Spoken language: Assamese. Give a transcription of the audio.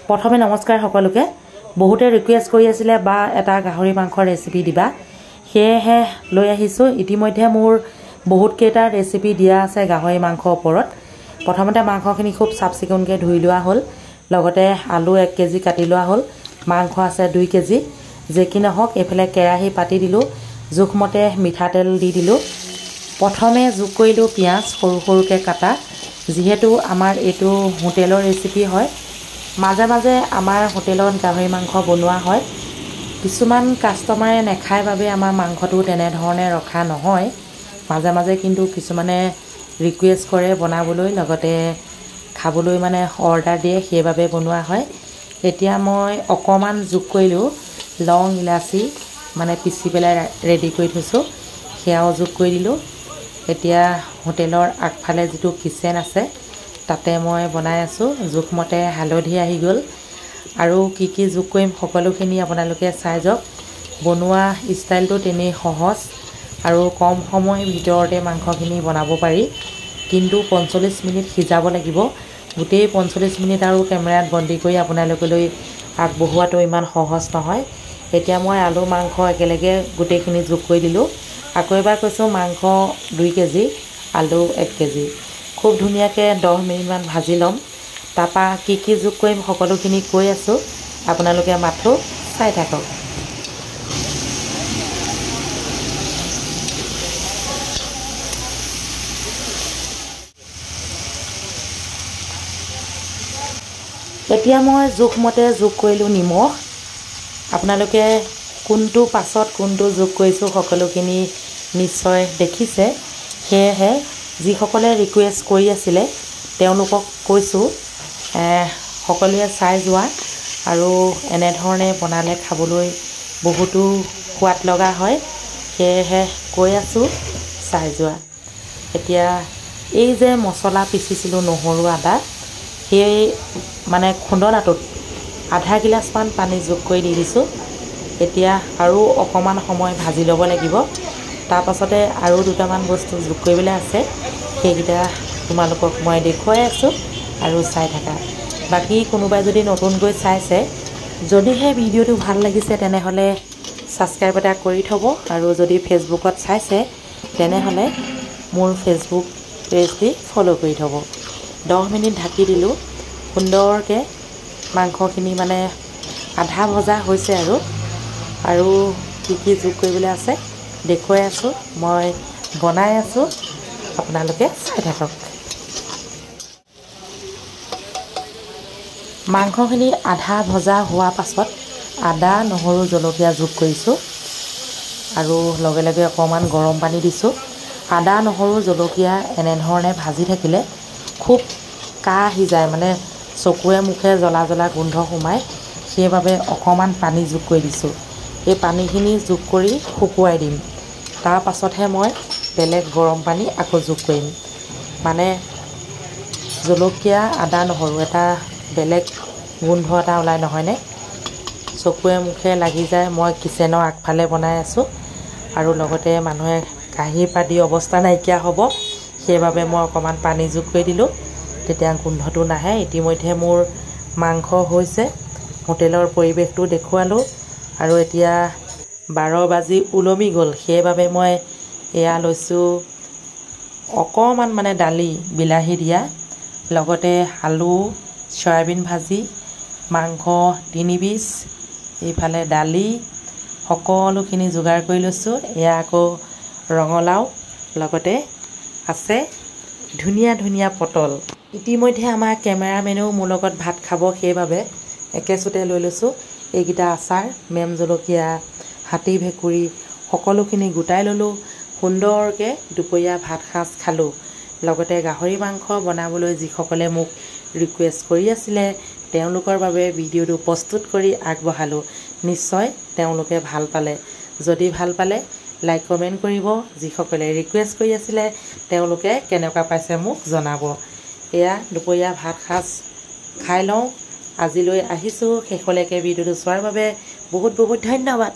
প্ৰথমে নমস্কাৰ সকলোকে বহুতে ৰিকুৱেষ্ট কৰি আছিল বা এটা গাহৰি মাংসৰ ৰেচিপি দিবা সেয়েহে লৈ আহিছো ইতিমধ্যে মোৰ বহুত কেইটা ৰেচিপি দিয়া আছে গাহৰি মাংসৰ ওপৰত প্ৰথমতে মাংসখিনি খুব চাফচিকুনকৈ ধুই লোৱা হ'ল লগতে আলু 1 কেজি কাটি লোৱা হ'ল মাংস আছে 2 কেজি যেকি নহওক এফালে কেৰাহী পাতি দিলো জোখমতে মিঠাতেল দি দিলো প্ৰথমে যোগ কৰিলো পিয়াজ সৰু সৰুকৈ কাটা যেহেতু আমাৰ এটো হোটেলৰ ৰেচিপি হয় মাজে মাজে আমাৰ হোটেলত গাহৰি মাংস বনোৱা হয় কিছুমান কাস্টমাৰে নেখায় বাবে আমাৰ মাংসটো তেনে ধৰণে ৰখা নহয় মাজে মাজে কিন্তু কিছুমানে ৰিকুৱেষ্ট কৰে বনাবলৈ লগতে খাবলৈ মানে অৰ্ডাৰ দিয়ে সেইভাবে বনোৱা হয় এতিয়া মই অকমান যোগ কৰিলো লং ইলাচি মানে পিছি পেলাই ৰেডি কৰি থৈছো সেয়াও যোগ কৰি দিলো এতিয়া হোটেলৰ আগফালে যেটো কিচেন আছে তাতে মই বনাই আছো জোখমতে হালধি আহি গল আৰু কি যোগ কৰিম সকলোখিনি আপোনালোকে চাই যাওক বনোৱা ষ্টাইলটো তেনে সহজ আৰু কম সময়ৰ ভিতৰতে মাংসখিনি বনাব পাৰি কিন্তু 45 মিনিট সিজাব লাগিব গোটেই 45 মিনিট আৰু কেমেৰাত বন্দী কৰি আপোনালোকলৈ আগবঢ়োৱাটো ইমান সহজ নহয় এতিয়া মই আলু মাংস একেলগে গোটেইখিনি যোগ কৰি দিলো আকৌ এবাৰ কৈছো মাংস 2 কেজি আলু 1 কেজি খুব ধুনিয়াকৈ 10 মিনিট মান ভাজি লম তাপা কি যোগ কৰিম সকলোখিনি কৈ আছো আপোনালোকে মাথো চাই থাকক এতিয়া মই জোখমতে যোগ কৰিলো নিমখ আপোনালোকে কোনটো পাছত কোনটো যোগ কৰিছো সকলোখিনি নিশ্চয় দেখিছে সেয়েহে যিসকলে ৰিকুৱেষ্ট কৰি আছিল তেওঁলোকক কৈছো সকলোৱে চাই যোৱা আৰু এনে ধৰণে বনালে খাবলৈ বহুতো সোৱাদ লগা হয় সেয়েহে কৈ আছো চাই যোৱা এতিয়া এই যে মছলা পিছিছিলো নহৰু আদা সেই মানে খুন্দনাটোত আধা গিলাচ মান পানী যোগ কৰি দি দিছো এতিয়া আৰু অকমান সময় ভাজি ল'ব লাগিব তাৰ পাছতে আৰু দুটামান বস্তু যোগ কৰিবলৈ আছে সেইগিটা তোমালোকক মই দেখুৱাই আছো আৰু চাই থাকা বাকি কোনোবাই যদি নতুনকৈ চাইছে যদিহে ভিডিওটো ভাল লাগিছে তেনেহলে সাবস্ক্ৰাইব এটা কৰি থব আৰু যদি ফেসবুকত চাইছে তেনেহলে মোৰ ফেসবুক পেজটি ফলো কৰি থব 10 মিনিট ঢাকি দিলো সুন্দৰকে মাংসখিনি মানে আধা ভজা হৈছে আৰু কি যোগ কৰিবলৈ আছে দেখুৱাই আছো মই বনাই আছো আপোনালোকে চাই থাকক মাংসখিনি আধা ভজা হোৱা পাছত আদা নহৰু জলকীয়া যোগ কৰিছো আৰু লগে লগে অকমান গৰম পানী দিছো আদা নহৰু জলকীয়া এনে ধৰণে ভাজি থাকিলে খুব কা আহি যায় মানে চকুৱে মুখে জ্বলা জ্বলা গোন্ধ সোমায় সেইভাবে অকমান পানী যোগ কৰি দিছো এই পানীখিনি যোগ কৰি শুকুৱাই দিম তাৰ পাছতহে মই বেলেগ গৰম পানী আকৌ যোগ কৰিম মানে জলকীয়া আদা নহৰু এটা বেলেগ গোন্ধ এটা ওলাই নহয়নে চকুৱে মুখে লাগি যায় মই কিচেনৰ আগফালে বনাই আছো আৰু লগতে মানুহে কাহি পাদি অৱস্থা নাইকিয়া হ'ব সেইভাবে মই অকমান পানী যোগ কৰি দিলো তেতিয়া গোন্ধটো নাহে ইতিমধ্যে মোৰ মাংস হৈছে হোটেলৰ পৰিবেশটো দেখুৱালো আৰু এতিয়া 12 বাজি উলমি গল সেইভাবে মই এয়া লৈছো অকমান মানে দালি বিলাহী দিয়া লগতে আলু সয়াবিন ভাজি মাংস 3 পিস এইফালে দালি সকলোখিনি যোগাৰ কৰি লৈছো এয়া আকৌ ৰঙলাও লগতে আছে ধুনিয়া পটল ইতিমধ্যে আমাৰ কেমেৰামেনেও মোৰ লগত ভাত খাব সেইভাবে একেছুতে লৈ লৈছো এইগিটা আচাৰ মেম জলকীয়া হাতী ভেকুৰি সকলোখিনি গুটাই ললো সুন্দৰকে দুপৰীয়া ভাত খাজ খালো লগতে গাহৰি মাংস বনাবলৈ যিসকলে মোক ৰিকুৱেষ্ট কৰি আছিল তেওঁলোকৰ বাবে ভিডিওটো প্ৰস্তুত কৰি আগবঢ়ালো নিশ্চয় তেওঁলোকে ভাল পালে যদি ভাল পালে লাইক কমেন্ট কৰিব যিসকলে ৰিকুৱেষ্ট কৰি আছিল তেওঁলোকে কেনেকুৱা পাইছে মোক জনাব এয়া দুপৰীয়া ভাত খাজ খাই লওঁ আজিলৈ আহিছো শেষলৈকে ভিডিওটো চোৱাৰ বাবে বহুত বহুত ধন্যবাদ